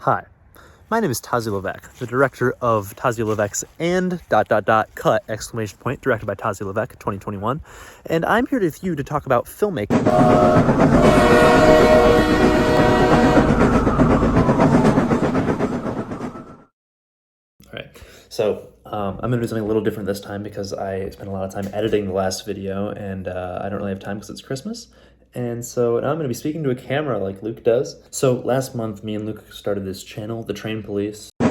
Hi, my name is Tazio LeVeque, the director of Tazio LeVeque's and ... cut exclamation point, directed by Tazio LeVeque 2021, and I'm here with you to talk about filmmaking. Alright, so I'm going to do something a little different this time because I spent a lot of time editing the last video and I don't really have time because it's Christmas. And so now I'm going to be speaking to a camera like Luke does. So last month, me and Luke started this channel, The Train Police, so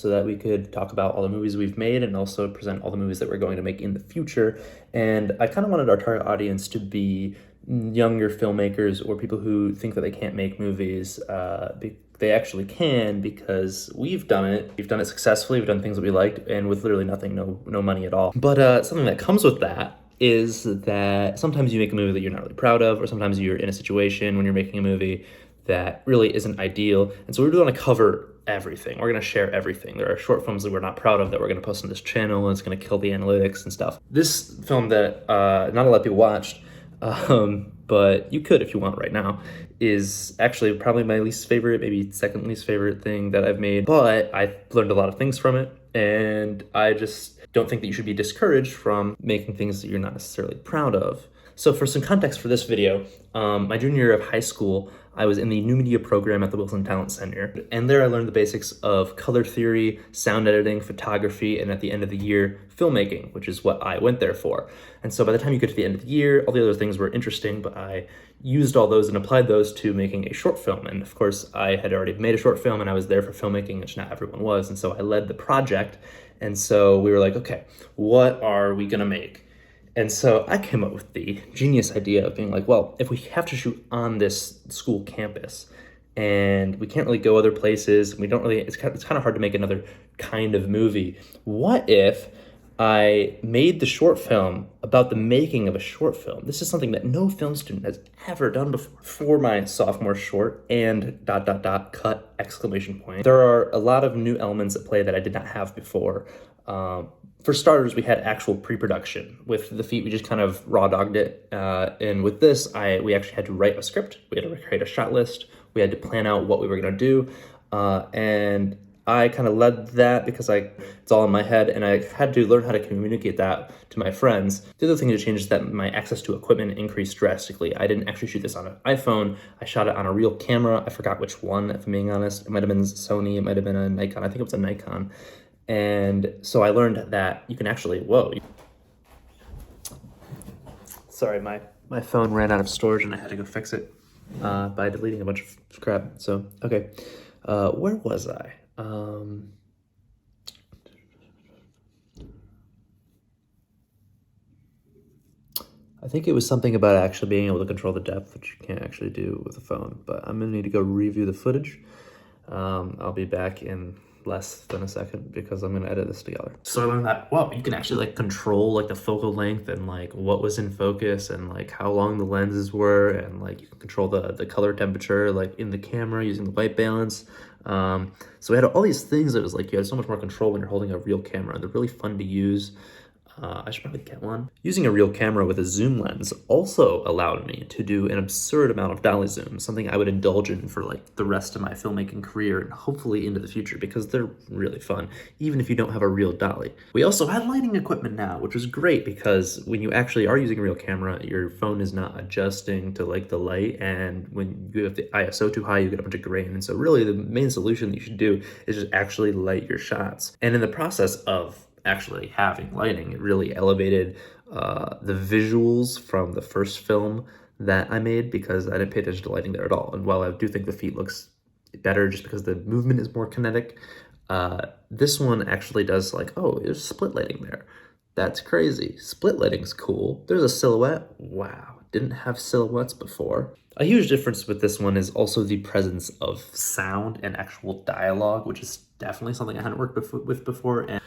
that we could talk about all the movies we've made and also present all the movies that we're going to make in the future. And I kind of wanted our target audience to be younger filmmakers or people who think that they can't make movies. They actually can because we've done it. We've done it successfully. We've done things that we liked and with literally nothing, no money at all. But something that comes with that is that sometimes you make a movie that you're not really proud of, or sometimes you're in a situation when you're making a movie that really isn't ideal. And so we're going to cover everything. We're going to share everything. There are short films that we're not proud of that we're going to post on this channel, and it's going to kill the analytics and stuff. This film that not a lot of people watched, but you could if you want right now, is actually probably my least favorite, maybe second least favorite thing that I've made. But I learned a lot of things from it, and I just don't think that you should be discouraged from making things that you're not necessarily proud of. So for some context for this video, my junior year of high school, I was in the new media program at the Wilson Talent Center. And there I learned the basics of color theory, sound editing, photography, and at the end of the year, filmmaking, which is what I went there for. And so by the time you get to the end of the year, all the other things were interesting, but I used all those and applied those to making a short film. And of course, I had already made a short film and I was there for filmmaking, which not everyone was. And so I led the project. And so we were like, okay, what are we gonna make? And so I came up with the genius idea of being like, well, if we have to shoot on this school campus and we can't really go other places, we don't really, it's kind of hard to make another kind of movie. What if I made the short film about the making of a short film? This is something that no film student has ever done before. For my sophomore short and ... cut exclamation point, there are a lot of new elements at play that I did not have before. For starters, we had actual pre-production. With The Feet, we just kind of raw dogged it. And with this, we actually had to write a script. We had to create a shot list. We had to plan out what we were gonna do. And I kind of led that because it's all in my head, and I had to learn how to communicate that to my friends. The other thing to change is that my access to equipment increased drastically. I didn't actually shoot this on an iPhone. I shot it on a real camera. I forgot which one, if I'm being honest. It might have been Sony, it might have been a Nikon. I think it was a Nikon. And so I learned that you can actually, sorry, my phone ran out of storage and I had to go fix it by deleting a bunch of crap. So, okay, where was I? I think it was something about actually being able to control the depth, which you can't actually do with a phone, but I'm gonna need to go review the footage. I'll be back in less than a second because I'm gonna edit this together. So I learned that, you can actually control the focal length and what was in focus and how long the lenses were, and you can control the color temperature in the camera using the white balance. So we had all these things that was you had so much more control when you're holding a real camera. They're really fun to use. I should probably get one. Using a real camera with a zoom lens also allowed me to do an absurd amount of dolly zoom, something I would indulge in for the rest of my filmmaking career and hopefully into the future because they're really fun, even if you don't have a real dolly. We also had lighting equipment now, which was great because when you actually are using a real camera, your phone is not adjusting to the light, and when you have the ISO too high, you get a bunch of grain. And so really the main solution that you should do is just actually light your shots. And in the process of actually having lighting, it really elevated the visuals from the first film that I made because I didn't pay attention to lighting there at all. And while I do think The Feet looks better just because the movement is more kinetic, this one actually does there's split lighting there. That's crazy. Split lighting's cool. There's a silhouette. Wow, didn't have silhouettes before. A huge difference with this one is also the presence of sound and actual dialogue, which is definitely something I hadn't worked with before. And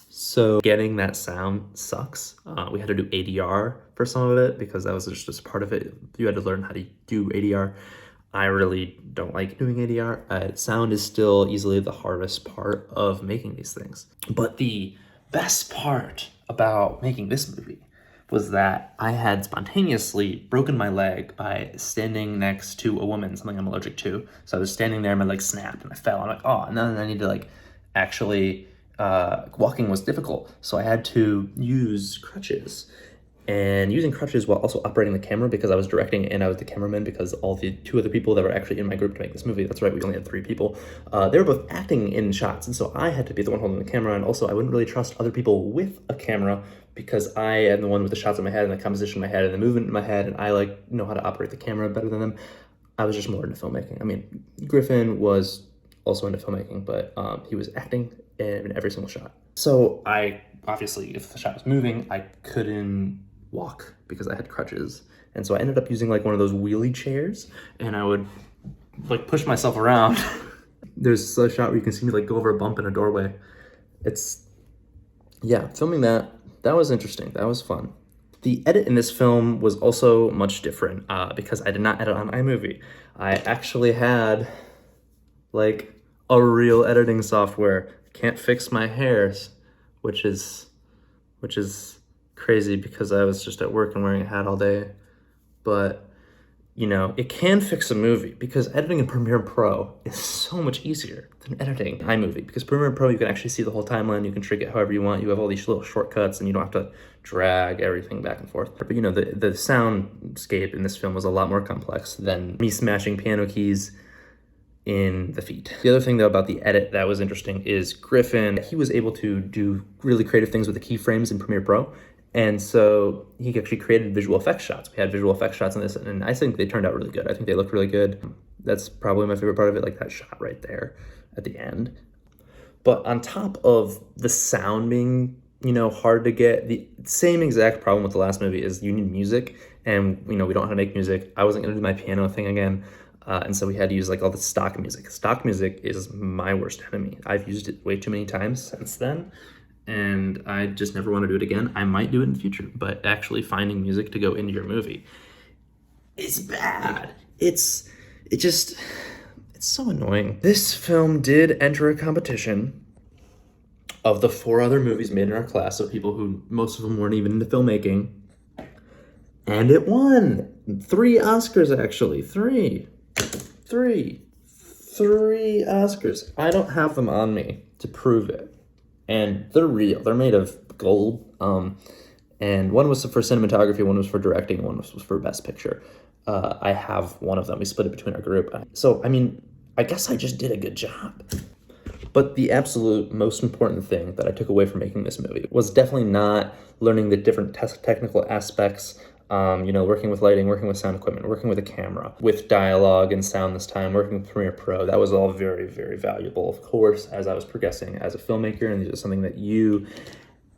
so getting that sound sucks. We had to do ADR for some of it because that was just part of it. You had to learn how to do ADR. I really don't like doing ADR. Sound is still easily the hardest part of making these things. But the best part about making this movie was that I had spontaneously broken my leg by standing next to a woman, something I'm allergic to. So I was standing there and my leg snapped and I fell. I'm like, oh, and then I need to like actually, walking was difficult. So I had to use crutches. And using crutches while also operating the camera, because I was directing and I was the cameraman, because all the two other people that were actually in my group to make this movie, that's right, we only had 3 people, they were both acting in shots, and so I had to be the one holding the camera, and also I wouldn't really trust other people with a camera because I am the one with the shots in my head and the composition in my head and the movement in my head, and I like know how to operate the camera better than them. I was just more into filmmaking. I mean, Griffin was also into filmmaking, but he was acting in every single shot. So I, obviously, if the shot was moving, I couldn't walk because I had crutches. And so I ended up using like one of those wheelie chairs, and I would like push myself around. There's a shot where you can see me like go over a bump in a doorway. Yeah, filming that was interesting. That was fun. The edit in this film was also much different because I did not edit on iMovie. I actually had like a real editing software. Can't fix my hairs, which is crazy because I was just at work and wearing a hat all day. But, you know, it can fix a movie because editing in Premiere Pro is so much easier than editing in iMovie, because Premiere Pro, you can actually see the whole timeline. You can trick it however you want. You have all these little shortcuts and you don't have to drag everything back and forth. But, you know, the soundscape in this film was a lot more complex than me smashing piano keys in the feet. The other thing, though, about the edit that was interesting is Griffin, he was able to do really creative things with the keyframes in Premiere Pro. And so he actually created visual effects shots. We had visual effects shots in this, and I think they turned out really good. I think they look really good. That's probably my favorite part of it, like that shot right there at the end. But on top of the sound being, you know, hard to get, the same exact problem with the last movie is you need music, and, you know, we don't know how to make music. I wasn't going to do my piano thing again. And so we had to use like all the stock music. Stock music is my worst enemy. I've used it way too many times since then, and I just never want to do it again. I might do it in the future, but actually finding music to go into your movie is bad. It's so annoying. This film did enter a competition of the 4 other movies made in our class of people who, most of them weren't even into filmmaking, and it won 3 Oscars, actually. 3 Oscars. I don't have them on me to prove it. And they're real. They're made of gold. And one was for cinematography, one was for directing, and one was for Best Picture. I have one of them. We split it between our group. So, I mean, I guess I just did a good job. But the absolute most important thing that I took away from making this movie was definitely not learning the different technical aspects. You know, working with lighting, working with sound equipment, working with a camera, with dialogue and sound this time, working with Premiere Pro. That was all very, very valuable, of course, as I was progressing as a filmmaker, and this is something that you,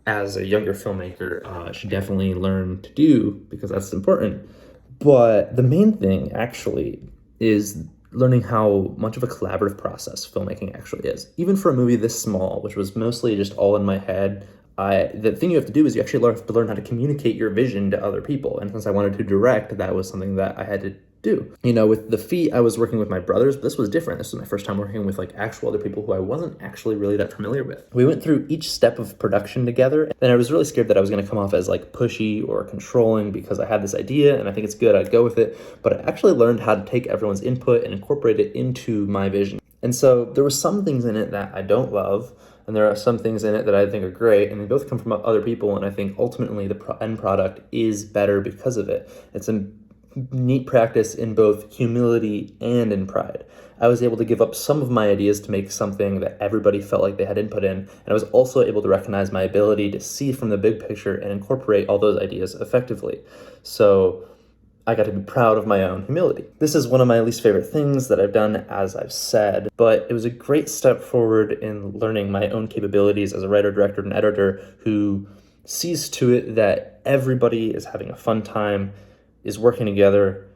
as a younger filmmaker, should definitely learn to do, because that's important. But the main thing, actually, is learning how much of a collaborative process filmmaking actually is. Even for a movie this small, which was mostly just all in my head, the thing you have to do is you actually have to learn how to communicate your vision to other people. And since I wanted to direct, that was something that I had to do. You know, with the feet, I was working with my brothers, but this was different. This was my first time working with like actual other people who I wasn't actually really that familiar with. We went through each step of production together, and I was really scared that I was going to come off as like pushy or controlling because I had this idea and I think it's good, I'd go with it. But I actually learned how to take everyone's input and incorporate it into my vision. And so there were some things in it that I don't love, and there are some things in it that I think are great, and they both come from other people, and I think ultimately the end product is better because of it. It's a neat practice in both humility and in pride. I was able to give up some of my ideas to make something that everybody felt like they had input in, and I was also able to recognize my ability to see from the big picture and incorporate all those ideas effectively. So I got to be proud of my own humility. This is one of my least favorite things that I've done, as I've said, but it was a great step forward in learning my own capabilities as a writer, director, and editor who sees to it that everybody is having a fun time, is working together,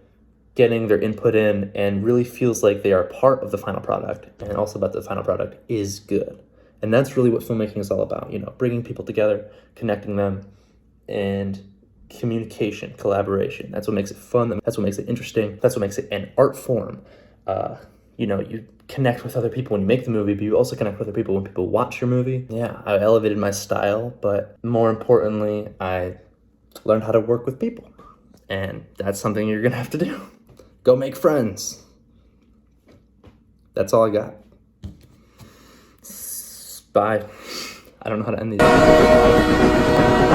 getting their input in, and really feels like they are part of the final product, and also that the final product is good. And that's really what filmmaking is all about, you know, bringing people together, connecting them, and communication, collaboration. That's what makes it fun. That's what makes it interesting. That's what makes it an art form. You know, you connect with other people when you make the movie, but you also connect with other people when people watch your movie. Yeah, I elevated my style, but more importantly, I learn how to work with people. And that's something you're gonna have to do. Go make friends. That's all I got. Bye. I don't know how to end these.